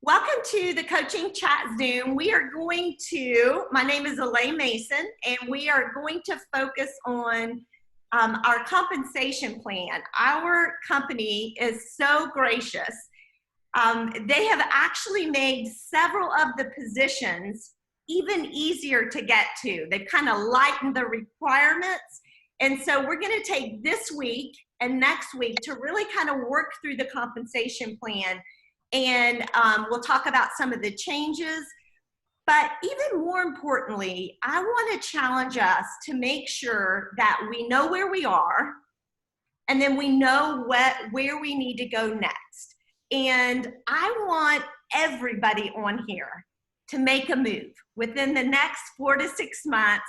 Welcome to the Coaching Chat Zoom. My name is Elaine Mason, and we are going to focus on our compensation plan. Our company is so gracious. They have actually made several of the positions even easier to get to. They've kind of lightened the requirements. And so we're going to take this week and next week to really kind of work through the compensation plan. And we'll talk about some of the changes. But even more importantly, I want to challenge us to make sure that we know where we are, and then we know where we need to go next. And I want everybody on here to make a move within the next 4 to 6 months.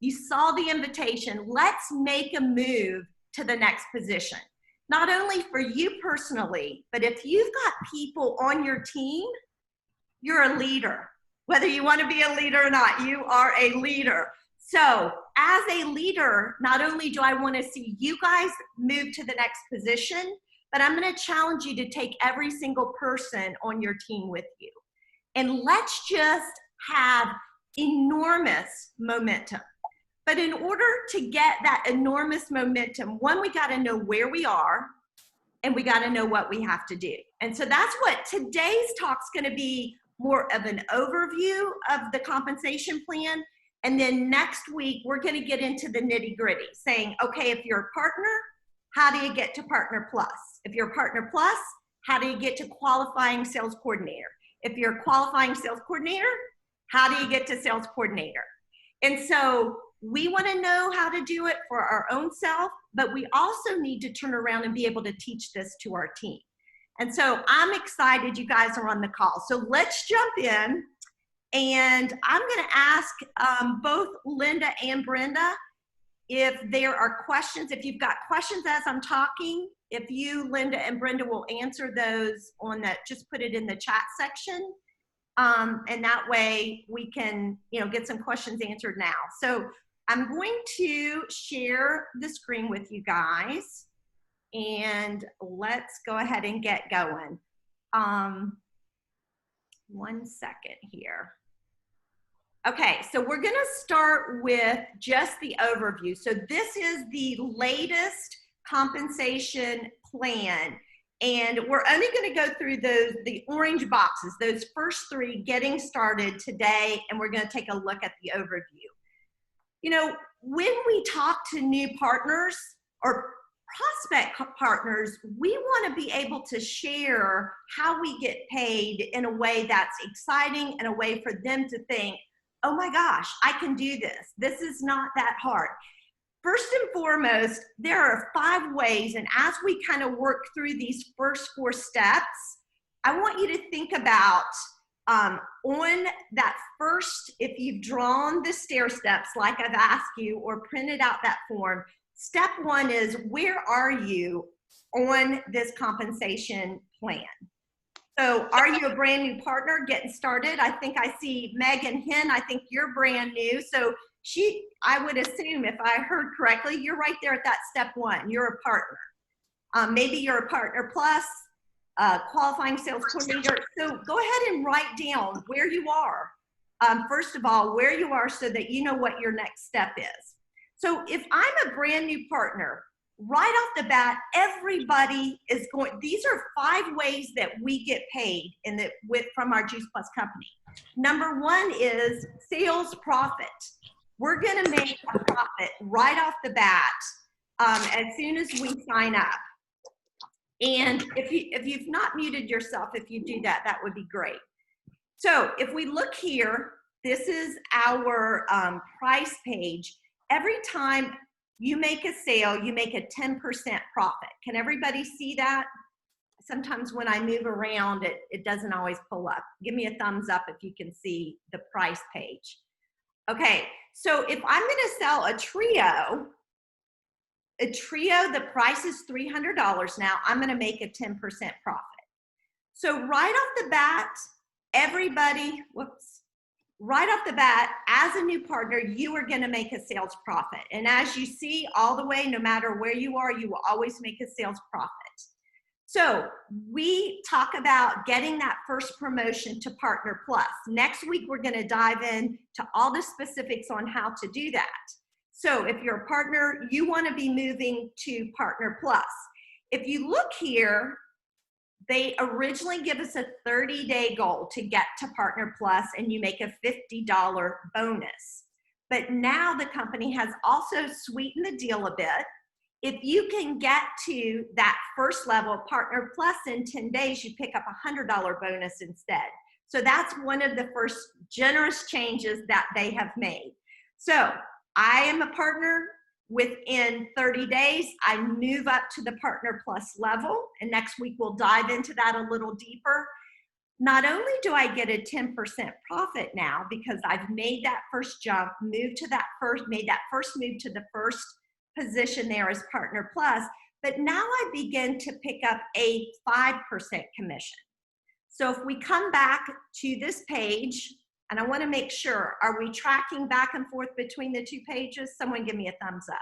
You saw the invitation. Let's make a move to the next position. Not only for you personally, but if you've got people on your team, you're a leader. Whether you want to be a leader or not, you are a leader. So as a leader, not only do I want to see you guys move to the next position, but I'm going to challenge you to take every single person on your team with you. And let's just have enormous momentum. But in order to get that enormous momentum, one, we got to know where we are, and we got to know what we have to do. And so that's what today's talk's going to be, more of an overview of the compensation plan. And then next week, we're going to get into the nitty gritty, saying, okay, if you're a partner, how do you get to Partner Plus? If you're a Partner Plus, how do you get to Qualifying Sales Coordinator? If you're a Qualifying Sales Coordinator, how do you get to Sales Coordinator? And so we want to know how to do it for our own self, but we also need to turn around and be able to teach this to our team. And so I'm excited you guys are on the call. So let's jump in, and I'm going to ask both Linda and Brenda if there are questions. If you've got questions as I'm talking, if you, Linda and Brenda, will answer those on that, just put it in the chat section. And that way we can, get some questions answered now. So I'm going to share the screen with you guys, and let's go ahead and get going. 1 second here. Okay, so we're going to start with just the overview. So this is the latest compensation plan, and we're only going to go through the orange boxes, those first 3, getting started today, and we're going to take a look at the overview. When we talk to new partners or prospect partners, we want to be able to share how we get paid in a way that's exciting and a way for them to think, oh my gosh, I can do this. This is not that hard. First and foremost, there are 5 ways, and as we kind of work through these first 4 steps, I want you to think about on that first, if you've drawn the stair steps like I've asked you or printed out that form, step 1 is, where are you on this compensation plan? So are you a brand new partner getting started? I think I see Megan Hen. I think you're brand new. So I would assume, if I heard correctly, you're right there at that step 1. You're a partner. Maybe you're a Partner Plus, Qualifying Sales Coordinator. So go ahead and write down where you are. First of all, where you are, so that you know what your next step is. So if I'm a brand new partner, right off the bat, everybody is going, these are 5 ways that we get paid from our Juice Plus company. Number 1 is sales profit. We're going to make a profit right off the bat as soon as we sign up. And if you've not muted yourself, if you do that, that would be great. So if we look here, this is our price page. Every time you make a sale, you make a 10% profit. Can everybody see that? Sometimes when I move around, it doesn't always pull up. Give me a thumbs up if you can see the price page. Okay, so if I'm going to sell a trio, the price is $300 now. I'm going to make a 10% profit. So right off the bat, right off the bat, as a new partner, you are going to make a sales profit. And as you see all the way, no matter where you are, you will always make a sales profit. So we talk about getting that first promotion to Partner Plus. Next week, we're going to dive in to all the specifics on how to do that. So if you're a partner, you want to be moving to Partner Plus. If you look here, they originally give us a 30-day goal to get to Partner Plus, and you make a $50 bonus. But now the company has also sweetened the deal a bit. If you can get to that first level Partner Plus in 10 days, you pick up a $100 bonus instead. So that's one of the first generous changes that they have made. So I am a partner. Within 30 days, I move up to the Partner Plus level, and next week we'll dive into that a little deeper. Not only do I get a 10% profit now because I've made that first jump, made that first move to the first position there as Partner Plus, but now I begin to pick up a 5% commission. So if we come back to this page, and I want to make sure, are we tracking back and forth between the two pages? Someone give me a thumbs up.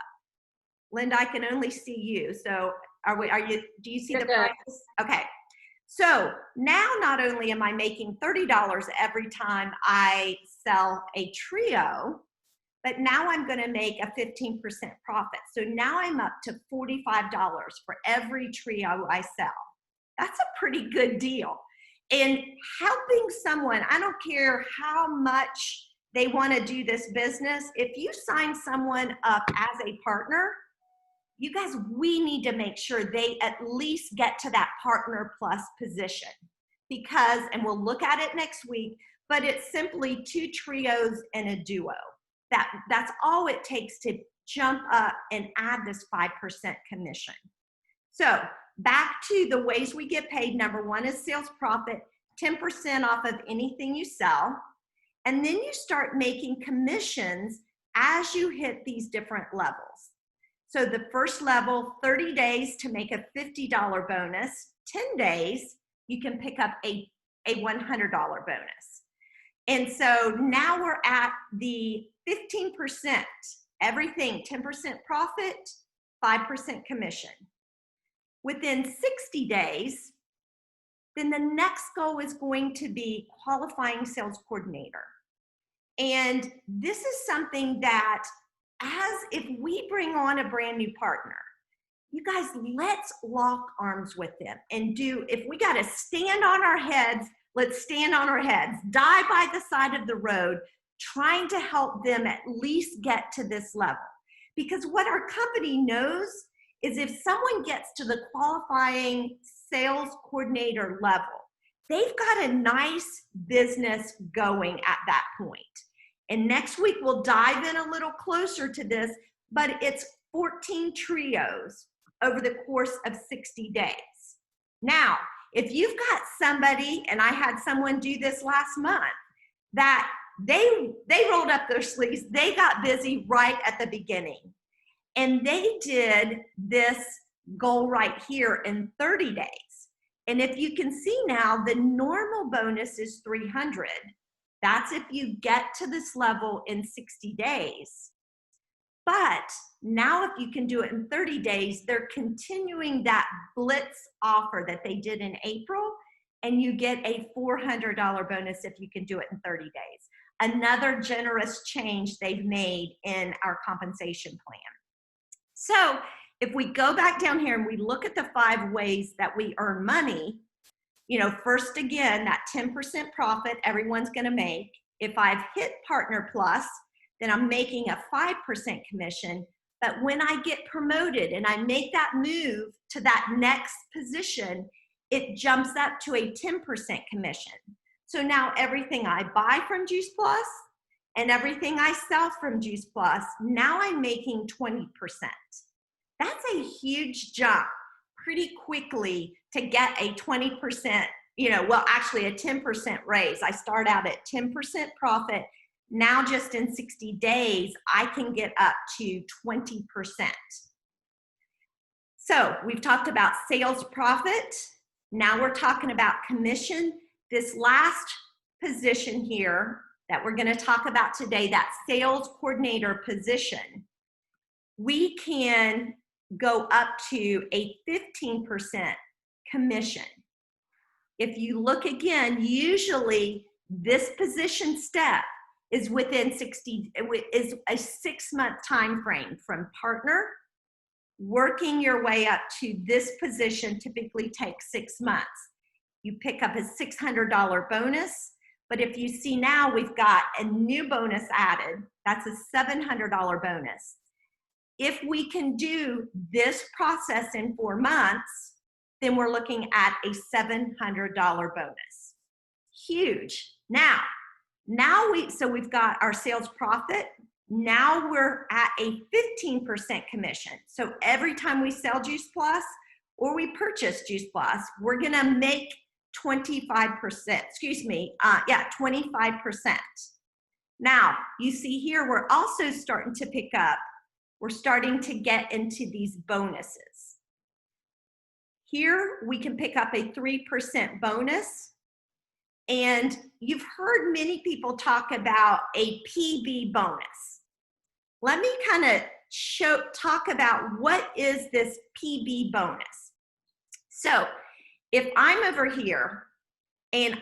Linda, I can only see you. So do you see the price? Okay. So now not only am I making $30 every time I sell a trio, but now I'm going to make a 15% profit. So now I'm up to $45 for every trio I sell. That's a pretty good deal. And helping someone, I don't care how much they want to do this business, if you sign someone up as a partner, you guys, we need to make sure they at least get to that Partner Plus position. Because, and we'll look at it next week, but it's simply 2 trios and a duo. That's all it takes to jump up and add this 5% commission. So back to the ways we get paid. Number 1 is sales profit, 10% off of anything you sell. And then you start making commissions as you hit these different levels. So the first level, 30 days to make a $50 bonus, 10 days, you can pick up a $100 bonus. And so now we're at the 15%, everything, 10% profit, 5% commission. Within 60 days, then the next goal is going to be qualifying sales coordinator. And this is something that if we bring on a brand new partner, you guys, let's lock arms with them and if we got to stand on our heads, let's stand on our heads, die by the side of the road, trying to help them at least get to this level. Because what our company knows is if someone gets to the qualifying sales coordinator level, they've got a nice business going at that point. And next week, we'll dive in a little closer to this, but it's 14 trios over the course of 60 days. Now, if you've got somebody, and I had someone do this last month, that they rolled up their sleeves, they got busy right at the beginning. And they did this goal right here in 30 days. And if you can see now, the normal bonus is $300. That's if you get to this level in 60 days. But now if you can do it in 30 days, they're continuing that blitz offer that they did in April, and you get a $400 bonus if you can do it in 30 days. Another generous change they've made in our compensation plan. So if we go back down here and we look at the 5 ways that we earn money, first again, that 10% profit everyone's going to make. If I've hit Partner Plus, then I'm making a 5% commission. But when I get promoted and I make that move to that next position, it jumps up to a 10% commission. So now everything I buy from Juice Plus and everything I sell from Juice Plus, now I'm making 20%. That's a huge jump pretty quickly to get a 20%, actually a 10% raise. I start out at 10% profit. Now just in 60 days, I can get up to 20%. So we've talked about sales profit. Now we're talking about commission. This last position here that we're going to talk about today, that sales coordinator position, we can go up to a 15% commission. If you look again, usually this position step is within is a 6-month time frame from partner. Working your way up to this position typically takes 6 months. You pick up a $600 bonus, but if you see now we've got a new bonus added, that's a $700 bonus. If we can do this process in 4 months, then we're looking at a $700 bonus. Huge. So we've got our sales profit. Now we're at a 15% commission. So every time we sell Juice Plus or we purchase Juice Plus, we're gonna make 25%, 25%. Now, you see here, we're also starting to pick up, we're starting to get into these bonuses. Here, we can pick up a 3% bonus. And you've heard many people talk about a PB bonus. Let me kind of talk about what is this PB bonus. So if I'm over here and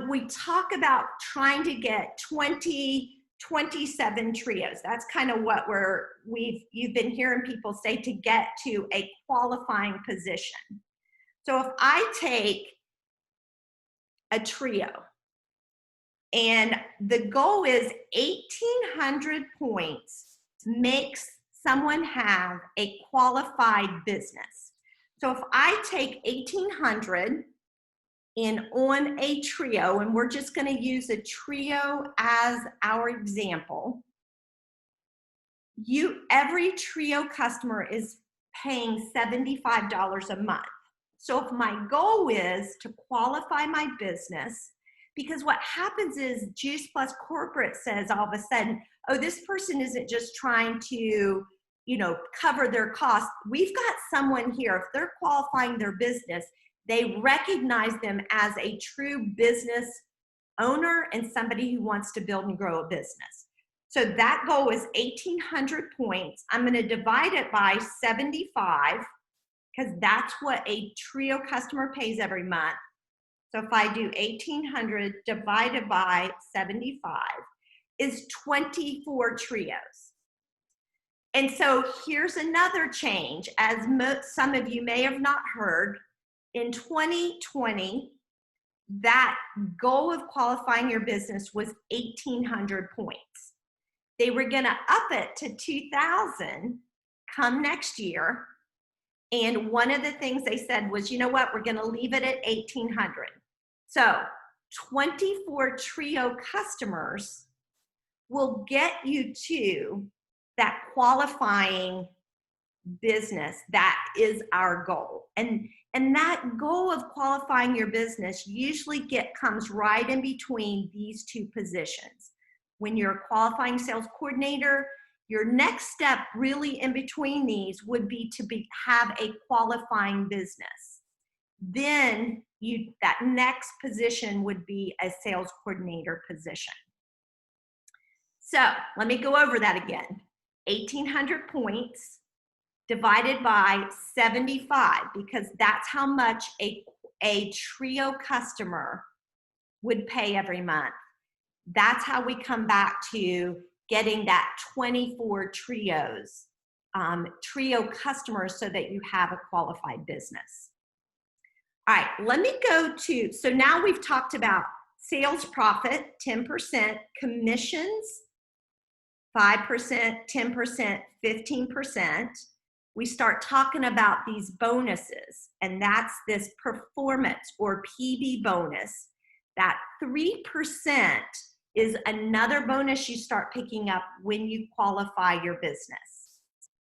we talk about trying to get 27 trios. That's kind of what you've been hearing people say to get to a qualifying position. So if I take a trio and the goal is 1,800 points makes someone have a qualified business. So if I take 1,800 on a trio, and we're just going to use a trio as our example, every trio customer is paying $75 a month. So if my goal is to qualify my business, because what happens is Juice Plus Corporate says all of a sudden, oh, this person isn't just trying to, cover their costs. We've got someone here, if they're qualifying their business, they recognize them as a true business owner and somebody who wants to build and grow a business. So that goal is 1,800 points. I'm going to divide it by 75 because that's what a trio customer pays every month. So if I do 1,800 divided by 75 is 24 trios. And so here's another change, as some of you may have not heard. In 2020, that goal of qualifying your business was 1,800 points. They were going to up it to 2,000 come next year. And one of the things they said was, you know what, we're going to leave it at 1,800. So 24 trio customers will get you to that qualifying business. That is our goal. And that goal of qualifying your business usually comes right in between these two positions. When you're a qualifying sales coordinator, your next step really in between these would be to have a qualifying business. Then that next position would be a sales coordinator position. So let me go over that again. 1,800 points divided by 75, because that's how much a trio customer would pay every month. That's how we come back to getting that 24 trios, trio customers, so that you have a qualified business. All right, let me go to, so now we've talked about sales profit, 10%, commissions, 5%, 10%, 15%. We start talking about these bonuses, and that's this performance or PB bonus. That 3% is another bonus you start picking up when you qualify your business.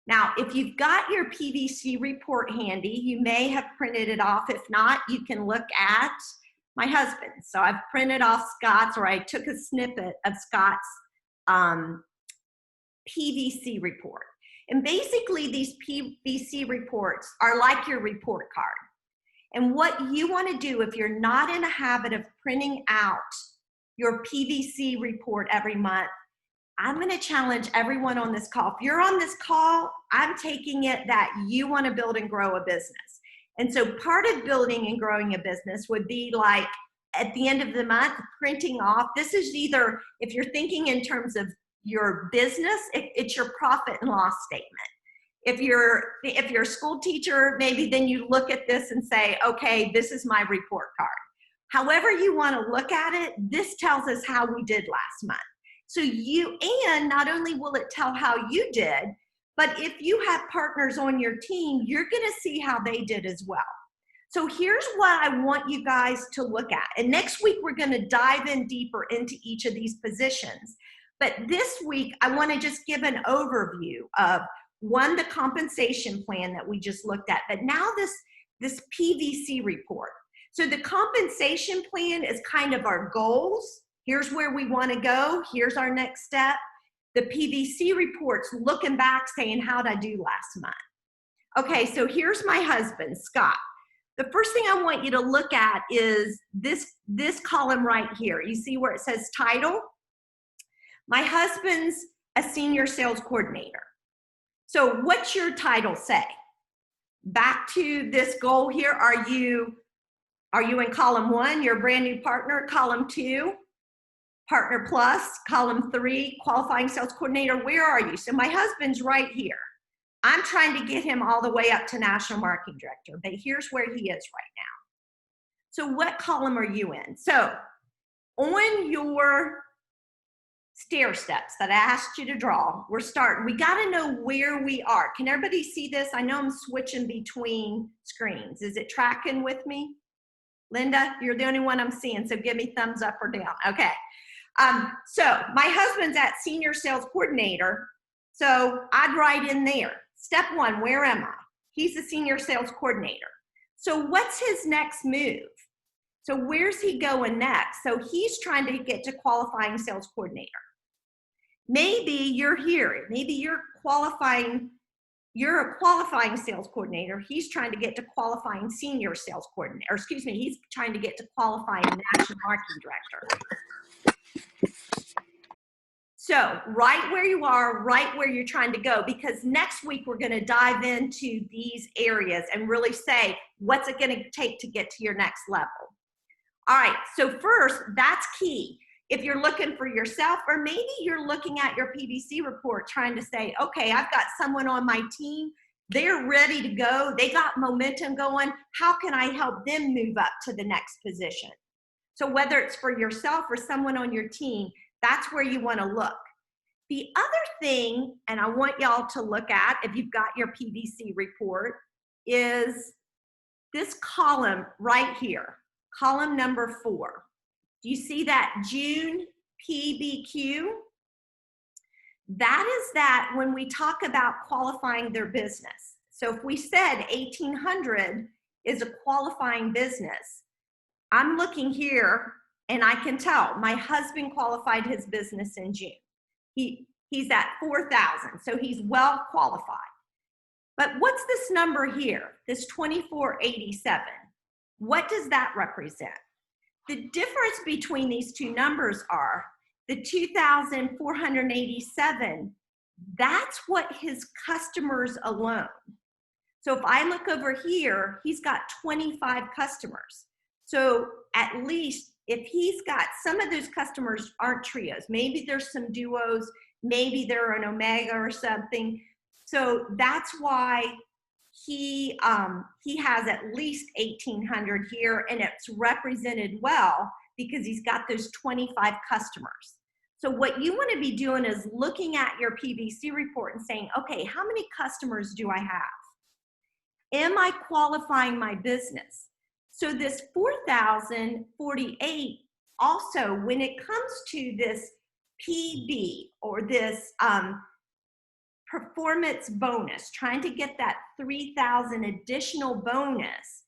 Now, if you've got your PVC report handy, you may have printed it off. If not, you can look at my husband. So I've printed off Scott's, or I took a snippet of Scott's PVC report. And basically these PVC reports are like your report card. And what you want to do, if you're not in a habit of printing out your PVC report every month, I'm going to challenge everyone on this call. If you're on this call, I'm taking it that you want to build and grow a business. And so part of building and growing a business would be like at the end of the month, printing off. This is either, if you're thinking in terms of your business, it's your profit and loss statement. If you're a school teacher, maybe then you look at this and say, okay, this is my report card. However you want to look at it, this tells us how we did last month. So and not only will it tell how you did, but if you have partners on your team, you're going to see how they did as well. So here's what I want you guys to look at. And next week, we're going to dive in deeper into each of these positions. But this week, I want to just give an overview of, one, the compensation plan that we just looked at, but now this PVC report. So the compensation plan is kind of our goals. Here's where we want to go. Here's our next step. The PVC report's looking back saying, how'd I do last month? Okay, so here's my husband, Scott. The first thing I want you to look at is this column right here. You see where it says title? My husband's a senior sales coordinator. So what's your title say? Back to this goal here, are you in column 1, you're a brand new partner? Column 2, partner plus. Column 3, qualifying sales coordinator. Where are you? So my husband's right here. I'm trying to get him all the way up to national marketing director, but here's where he is right now. So what column are you in? So on your stair steps that I asked you to draw, we're starting. We got to know where we are. Can everybody see this? I know I'm switching between screens. Is it tracking with me? Linda, you're the only one I'm seeing, so give me thumbs up or down. Okay. So my husband's at senior sales coordinator, so I'd write in there. Step 1, where am I? He's a senior sales coordinator. So what's his next move? So where's he going next? So he's trying to get to qualifying sales coordinator. Maybe you're here. Maybe you're a qualifying sales coordinator. He's trying to get to qualifying senior sales coordinator, or excuse me, he's trying to get to qualifying national marketing director. So right where you are, right where you're trying to go, because next week we're going to dive into these areas and really say, what's it going to take to get to your next level? All right, so first, that's key. If you're looking for yourself, or maybe you're looking at your PVC report trying to say, okay, I've got someone on my team, they're ready to go, they got momentum going, how can I help them move up to the next position? So whether it's for yourself or someone on your team, that's where you want to look. The other thing, and I want y'all to look at, if you've got your PVC report, is this column right here, column number 4. Do you see that June PBQ? That is that when we talk about qualifying their business. So if we said 1,800 is a qualifying business, I'm looking here and I can tell my husband qualified his business in June. He's at 4,000, so he's well qualified. But what's this number here, this 2,487? What does that represent? The difference between these two numbers are the 2,487, that's what his customers alone. So if I look over here, he's got 25 customers. So at least if he's got, some of those customers aren't trios, maybe there's some duos, maybe they're an omega or something. So that's why he has at least 1,800 here, and it's represented well because he's got those 25 customers. So what you want to be doing is looking at your PVC report and saying, okay, how many customers do I have? Am I qualifying my business? So this 4,048 also, when it comes to this PB or this performance bonus, trying to get that 3,000 additional bonus,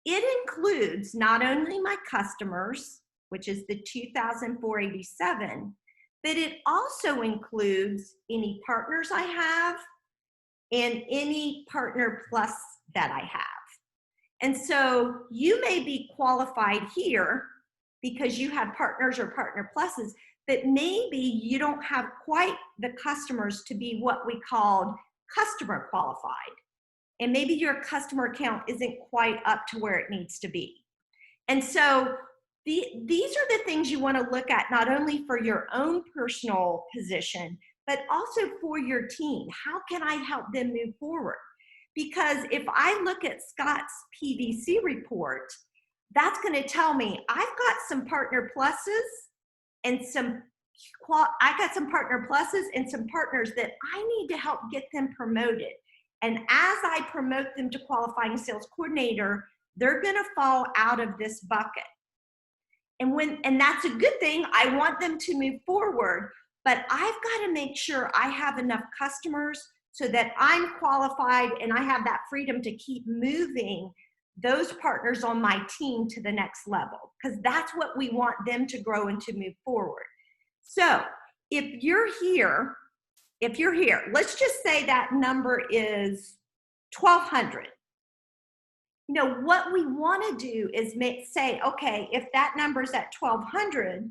it includes not only my customers, which is the 2,487, but it also includes any partners I have and any partner plus that I have. And so you may be qualified here because you have partners or partner pluses, but maybe you don't have quite the customers to be what we called customer qualified. and maybe your customer count isn't quite up to where it needs to be. And so these are the things you want to look at, not only for your own personal position, but also for your team. How can I help them move forward? Because if I look at Scott's PVC report, that's going to tell me I've got some partner pluses and some partners that I need to help get them promoted. And as I promote them to qualifying sales coordinator, they're going to fall out of this bucket. And that's a good thing. I want them to move forward, but I've got to make sure I have enough customers so that I'm qualified and I have that freedom to keep moving those partners on my team to the next level, because that's what we want them to grow and to move forward. So if you're here, let's just say that number is 1,200. You know, what we want to do is say, okay, if that number's at 1,200,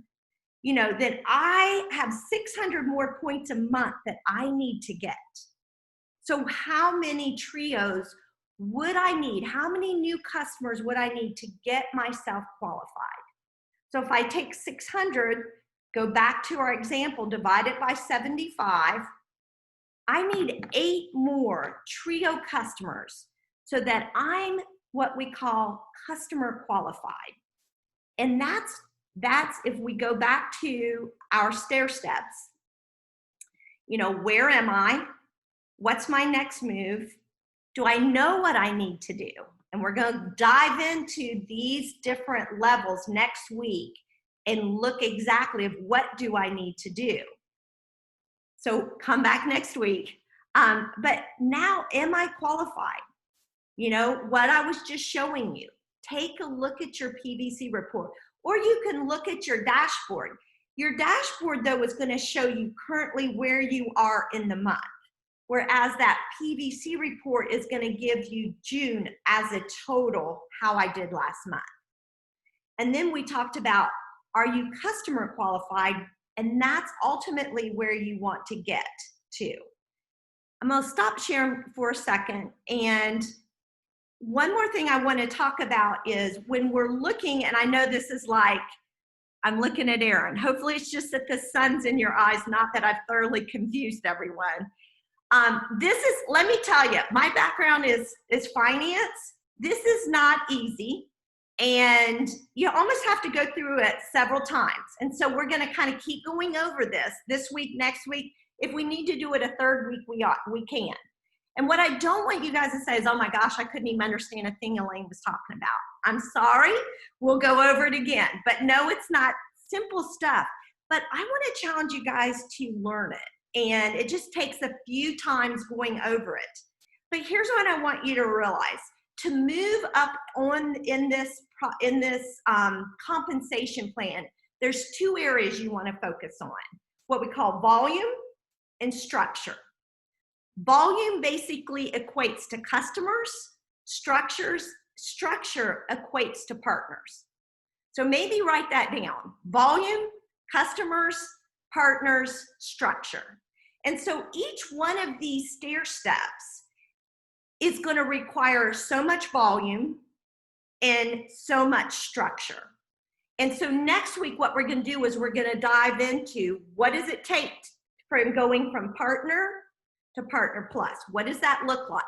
you know, then I have 600 more points a month that I need to get. So how many trios would I need? How many new customers would I need to get myself qualified? So if I take 600, go back to our example, divide it by 75, I need 8 more trio customers so that I'm what we call customer qualified. And that's if we go back to our stair steps, you know, where am I? What's my next move? Do I know what I need to do? And we're going to dive into these different levels next week and look exactly of what do I need to do. So come back next week. But now, am I qualified? You know, what I was just showing you. Take a look at your PVC report, or you can look at your dashboard. Your dashboard, though, is going to show you currently where you are in the month, whereas that PVC report is going to give you June as a total, how I did last month. And then we talked about, are you customer qualified? And that's ultimately where you want to get to. I'm going to stop sharing for a second. And one more thing I want to talk about is when we're looking, and I know this is like, I'm looking at Aaron. Hopefully it's just that the sun's in your eyes, not that I've thoroughly confused everyone. Let me tell you, my background is finance. This is not easy. And you almost have to go through it several times. And so we're going to kind of keep going over this week, next week. If we need to do it a third week, we can. And what I don't want you guys to say is, oh my gosh, I couldn't even understand a thing Elaine was talking about. I'm sorry, we'll go over it again. But no, it's not simple stuff. But I want to challenge you guys to learn it. And it just takes a few times going over it. But here's what I want you to realize. To move up in this compensation plan, there's 2 areas you want to focus on. What we call volume and structure. Volume basically equates to customers, structure equates to partners. So maybe write that down. Volume, customers, partners, structure. And so each one of these stair steps is going to require so much volume and so much structure. And so next week, what we're going to do is we're going to dive into what does it take from going from partner to partner plus. What does that look like?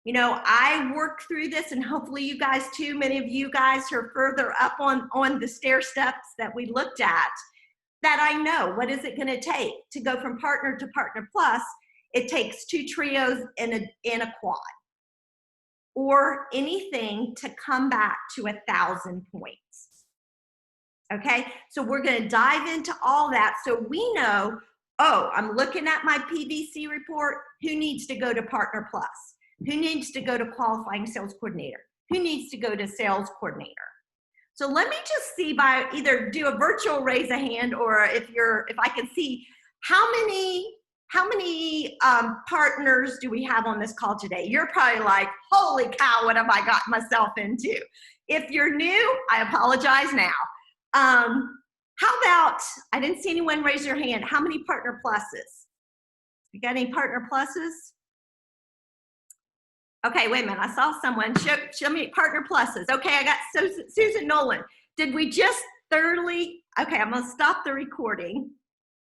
You know, I worked through this, and hopefully you guys too, many of you guys are further up on the stair steps that we looked at, that I know what is it going to take to go from partner to partner plus. It takes 2 trios and a quad, or anything to come back to 1,000 points. Okay, so we're going to dive into all that so we know, oh, I'm looking at my PVC report. Who needs to go to partner plus? Who needs to go to qualifying sales coordinator? Who needs to go to sales coordinator? So let me just see, by either do a virtual raise a hand, or if I can see how many partners do we have on this call today? You're probably like, holy cow, what have I got myself into? If you're new, I apologize now. How about, I didn't see anyone raise their hand. How many partner pluses? You got any partner pluses? Okay, wait a minute. I saw someone. Show me partner pluses. Okay, I got Susan Nolan. Did we just thoroughly? Okay, I'm going to stop the recording.